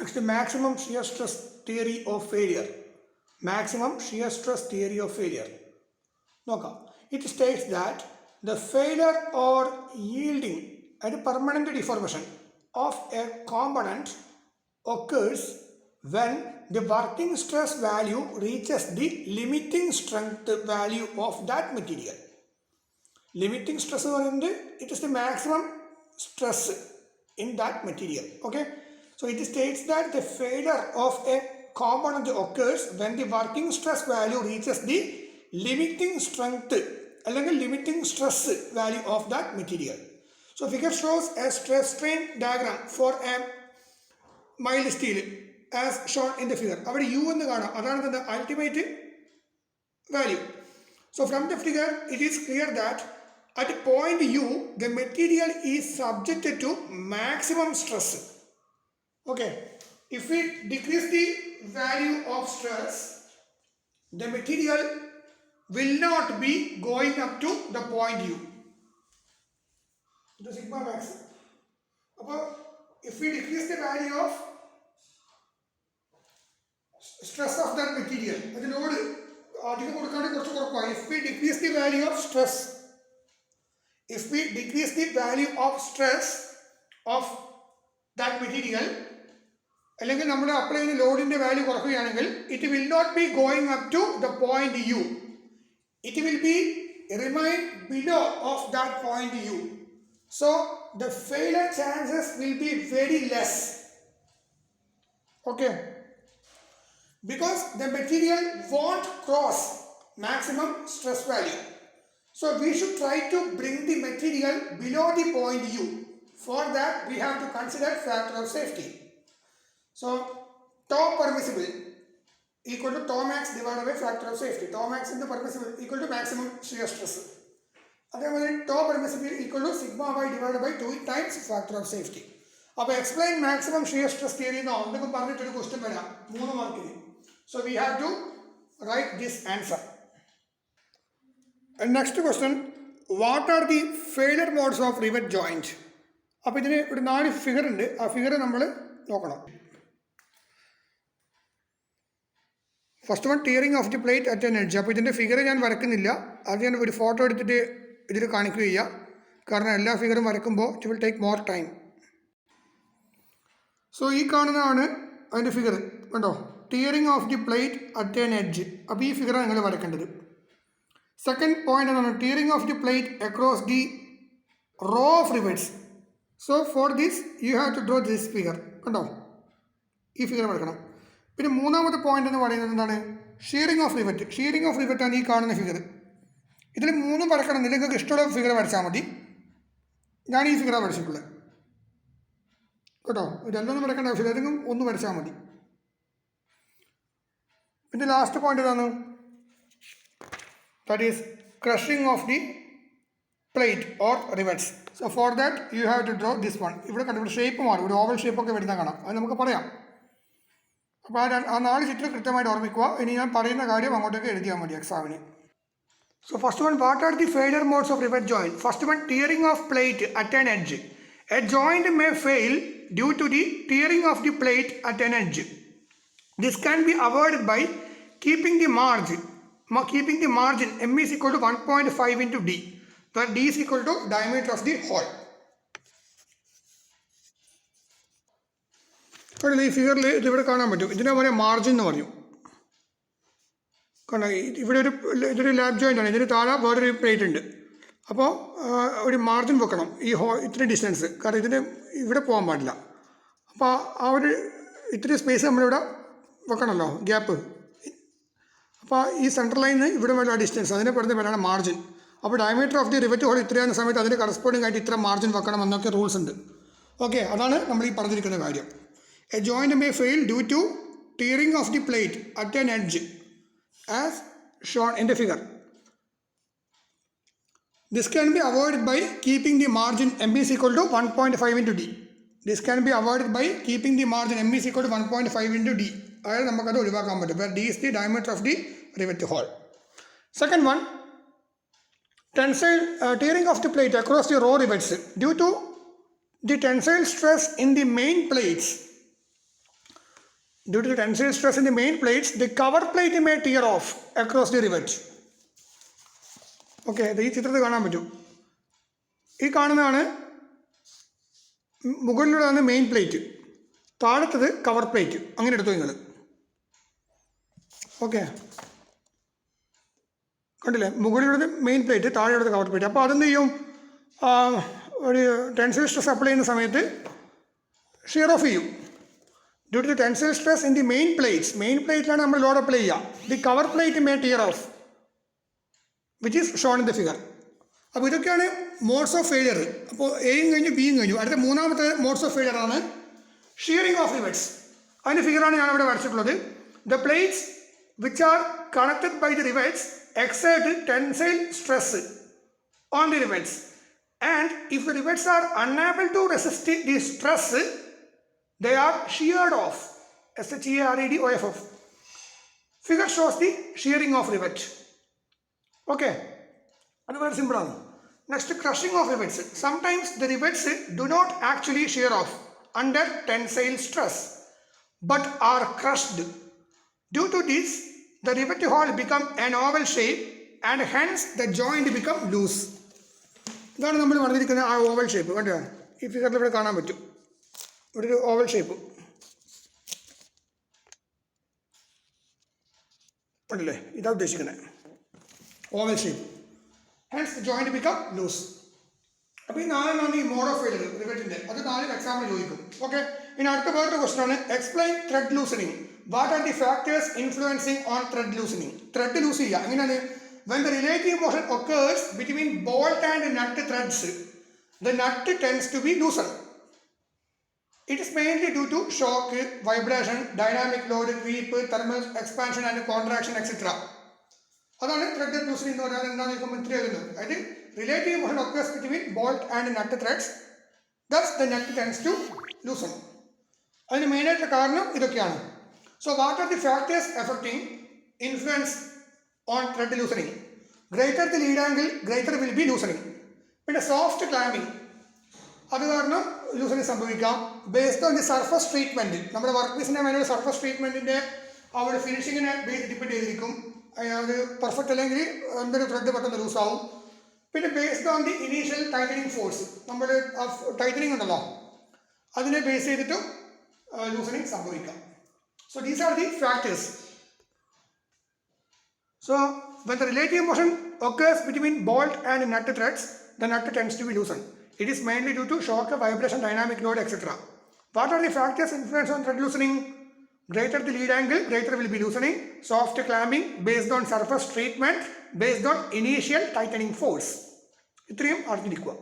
Next, maximum shear stress theory of failure. Maximum shear stress theory of failure. It states that the failure or yielding at a permanent deformation of a component occurs when the working stress value reaches the limiting strength value of that material. Limiting stress, it is the maximum stress in that material. Okay, so it states that the failure of a component occurs when the working stress value reaches the limiting strength അല്ലെങ്കിൽ limiting stress value of that material. So figure shows a stress strain diagram for a mild steel as shown in the figure. അവിടെ U എന്ന് കാണാം, അതാണ് the ultimate value. So from the figure it is clear that at point U the material is subjected to maximum stress. Okay, if we decrease the value of stress, the material will not be going up to the point U, the sigma max. If we decrease the value of stress of that material, if we decrease the value of stress, if we decrease the value of stress of that material, അല്ലെങ്കിൽ നമ്മൾ apply ചെയ്യുന്ന ലോഡിൻ്റെ value കുറയ്ക്കുകയാണെങ്കിൽ it will not be going up to the point U. It will be remain below of that point U. So the failure chances will be very less. Okay, because the material won't cross maximum stress value. So we should try to bring the material below the point U. For that we have to consider factor of safety. So tau permissible equal to tau max divided by factor of safety. Tau max into permissible equal to maximum shear stress. അതേപോലെ tau permissible equal to sigma y divided by 2 times factor of safety. അപ്പോൾ explain maximum shear stress theory എന്നോ എന്തൊക്കെ പറഞ്ഞിട്ടൊരു question വരാം 3 മാർക്കിന്. So we have to write this answer. And next question, what are the failure modes of rivet joint? അപ്പോൾ ഇതിന് ഒരു 4 figure ഉണ്ട്, ആ ഫിഗർ നമ്മൾ നോക്കണം. First one tearing of the plate at an edge. അപ്പോൾ ഇതിൻ്റെ ഫിഗർ ഞാൻ വരയ്ക്കുന്നില്ല, അത് ഞാൻ ഒരു ഫോട്ടോ എടുത്തിട്ട് ഇതിൽ കാണിക്കുകയില്ല, കാരണം എല്ലാ ഫിഗറും വരയ്ക്കുമ്പോൾ it will take more time. So ഈ കാണുന്നതാണ് അതിൻ്റെ ഫിഗർ, കണ്ടോ, tearing of the plate at an edge. അപ്പോൾ ഈ ഫിഗറാണ് നിങ്ങൾ വരയ്ക്കേണ്ടത്. സെക്കൻഡ് പോയിന്റ് എന്താണ്, tearing of the plate across the row of rivets. So for this you have to draw this figure, കണ്ടോ, ഈ ഫിഗർ വരയ്ക്കണം. പിന്നെ മൂന്നാമത്തെ പോയിന്റ് എന്ന് പറയുന്നത് എന്താണ്, shearing of rivet. Shearing of റിവറ്റാണ് ഈ കാണുന്ന ഫിഗർ. ഇതിൽ മൂന്നും വരക്കണം, നിങ്ങൾക്ക് ഇഷ്ടമുള്ള ഫിഗർ വരച്ചാൽ മതി. ഞാൻ ഈ ഫിഗറാണ് വരച്ചിട്ടുള്ളത് കേട്ടോ, രണ്ടൊന്നും വരക്കേണ്ട ആവശ്യമില്ല, ഏതെങ്കിലും ഒന്ന് വരച്ചാൽ മതി. പിന്നെ ലാസ്റ്റ് പോയിന്റ് ഏതാണ്, that is crushing of the plate or rivets. So for that you have to draw this one. ഇവിടെ കണ്ടു, ഇവിടെ ഷേപ്പ് മാറും, ഒരു ഓവൽ ഷേപ്പൊക്കെ വരുന്ന കാണാം, അത് നമുക്ക് പറയാം. അപ്പോൾ ആ 4 ചിത്രം കൃത്യമായിട്ട് ഓർമ്മിക്കുക. ഇനി ഞാൻ പറയുന്ന കാര്യം അങ്ങോട്ടേക്ക് എഴുതിയാൽ മതി എക്സാമിന്. So first one, what are the failure modes of rivet joint? First one, tearing of plate at an edge. A joint may fail due to the tearing of the plate at an edge. This can be avoided by keeping the margin m is equal to 1.5 into d, where d is equal to diameter of the hole. ഈ ഫിഗറിൽ ഇതിവിടെ കാണാൻ പറ്റും, ഇതിനെ പറയാം margin എന്ന് പറയും. കാരണം ഇവിടെ ഇതൊരു ലാബ് ജോയിൻ്റ് ആണ്, ഇതിന് താഴെ വേറൊരു പ്ലേറ്റ് ഉണ്ട്. അപ്പോൾ ഒരു മാർജിൻ വെക്കണം ഈ ഇത്രയും ഡിസ്റ്റൻസ്, കാരണം ഇതിന് ഇവിടെ പോകാൻ പാടില്ല. അപ്പോൾ ആ ഒരു ഇത്രയും സ്പേസ് നമ്മളിവിടെ വെക്കണമല്ലോ, ഗ്യാപ്പ്. അപ്പോൾ ഈ സെൻട്രൽ ലൈനിൽ ഇവിടെ വേണ്ട ഡിസ്റ്റൻസ്, അതിനെ പറയുന്ന പേരാണ് മാർജിൻ. അപ്പോൾ diameter of the rivet hole ഇത്രയാകുന്ന സമയത്ത് അതിന് കറസ്പോണ്ടിങ് ആയിട്ട് ഇത്ര മാർജിൻ വെക്കണം എന്നൊക്കെ റൂൾസ് ഉണ്ട്. ഓക്കെ, അതാണ് നമ്മൾ ഈ പറഞ്ഞിരിക്കുന്ന കാര്യം. A joint may fail due to tearing of the plate at an edge as shown in the figure. This can be avoided by keeping the margin m is equal to 1.5 into d. This can be avoided by keeping the margin m is equal to 1.5 into d. അതായത് നമുക്കത് ഒഴിവാക്കാൻ പറ്റും, where d is the diameter of the rivet hole. Second one, tensile tearing of the plate across the row rivets. Due to the tensile stress in the main plates, Due to the tensile stress in the main plates, the cover plate may tear off across the rivet. Okay, ഇത് ഈ ചിത്രത്തിൽ കാണാൻ പറ്റും. ഈ കാണുന്നതാണ് മുകളിലുള്ളതാണ് main plate, താഴത്തത് cover plate. അങ്ങനെ എടുത്തു നിങ്ങൾ. ഓക്കെ, കണ്ടില്ലേ? മുകളിലുള്ളത് മെയിൻ പ്ലേറ്റ്, താഴെയുള്ളത് കവർ പ്ലേറ്റ്. അപ്പോൾ അതെന്ത് ചെയ്യും? ഒരു ടെൻസൈൽ സ്ട്രെസ് അപ്ലൈ ചെയ്യുന്ന സമയത്ത് ഷിയർ ഓഫ് ചെയ്യും. Due to tensile stress in the main പ്ലേറ്റിലാണ് നമ്മൾ ലോഡ് അപ്ലൈ ചെയ്യുക. The cover plate may tear off, which is shown in the figure. അപ്പോൾ ഇതൊക്കെയാണ് മോഡ്സ് ഓഫ് ഫെയിലിയർ. അപ്പോൾ എയും കഴിഞ്ഞു, ബിയും കഴിഞ്ഞു. അടുത്ത മൂന്നാമത്തെ മോഡ്സ് ഓഫ് ഫെയിലിയർ ആണ് ഷിയറിംഗ് ഓഫ് റിവറ്റ്സ്. അതിൻ്റെ ഫിഗറാണ് ഞാനിവിടെ വരച്ചിട്ടുള്ളത്. The plates which are connected by the rivets exert tensile stress on the rivets, and if the rivets are unable to resist the stress, they are sheared off. sheared off. Figure shows the shearing of rivet. Okay, that's very simple. Next, crushing of rivets. Sometimes the rivets do not actually shear off under tensile stress but are crushed. Due to this, the rivet hole become an oval shape and hence the joint become loose. ഇതാണ് നമ്മൾ പറഞ്ഞിരിക്കുന്ന ആ oval shape. കണ്ടോ? ഈ ഫിഗറിൽ ഇവിടെ കാണാൻ പറ്റും. ഇവിടെ ഒരു ഓവൽ ഷേപ്പ് ഉണ്ടല്ലേ? ഇതാ ഉദ്ദേശിക്കുന്നത്, oval shape. Hence the joint become loose. അപ്പോൾ ഈ നാലെണ്ണമാണ് ഈ മോഡ് ഓഫ് ഫെയിലിയർ റിവറ്റിൻ്റെ. അത് 4 എക്സാമ്പിൾ ചോദിക്കും. ഓക്കെ, ഇനി അടുത്ത വേറൊരു ക്വസ്റ്റൻ ആണ് explain thread loosening. What are the factors influencing on thread loosening? Thread loose ചെയ്യുക എങ്ങനെയാണ്? When the relative motion occurs between bolt and nut threads, the nut tends to be loosened. It is mainly due to shock, vibration, dynamic load, creep, thermal expansion and contraction, etc. അതാണ് thread loosening എന്ന് പറഞ്ഞാൽ. എന്താണെന്ന് ചോദിക്കുമ്പോൾ ഇത്രയും എഴുതുന്നത്. അതായത് relative motion occurs between bolt and nut threads, thus the nut tends to loosen. അതിന് മെയിനായിട്ടുള്ള കാരണം ഇതൊക്കെയാണ്. So what are the factors affecting influence on thread loosening? Greater the lead angle, greater will be loosening. പിന്നെ soft clamping, അത് കാരണം loosening സംഭവിക്കാം. Based on the surface treatment, നമ്മുടെ work പീസിൻ്റെ മേലുള്ള സർഫസ് ട്രീറ്റ്മെൻറ്റിൻ്റെ അവിടെ ഫിനിഷിങ്ങിനെ ഡിപ്പെൻഡ് ചെയ്തിരിക്കും. അത് പെർഫെക്റ്റ് അല്ലെങ്കിൽ എന്തൊരു ത്രെഡ് പെട്ടെന്ന് ലൂസാവും. പിന്നെ based on the initial tightening force, നമ്മൾ ടൈറ്റനിങ് ഉണ്ടല്ലോ അതിനെ ബേസ് ചെയ്തിട്ടും ലൂസനിങ് സംഭവിക്കാം. So these are the factors. So when the relative motion occurs between bolt and nut threads, the nut tends to be loosened. It is mainly due to shock, vibration, dynamic load, etc. What are the factors influence on thread loosening? Greater the lead angle, greater will be loosening. Soft clamping based on surface treatment, based on initial tightening force. ഇത്രയും അറിഞ്ഞിരിക്കുക.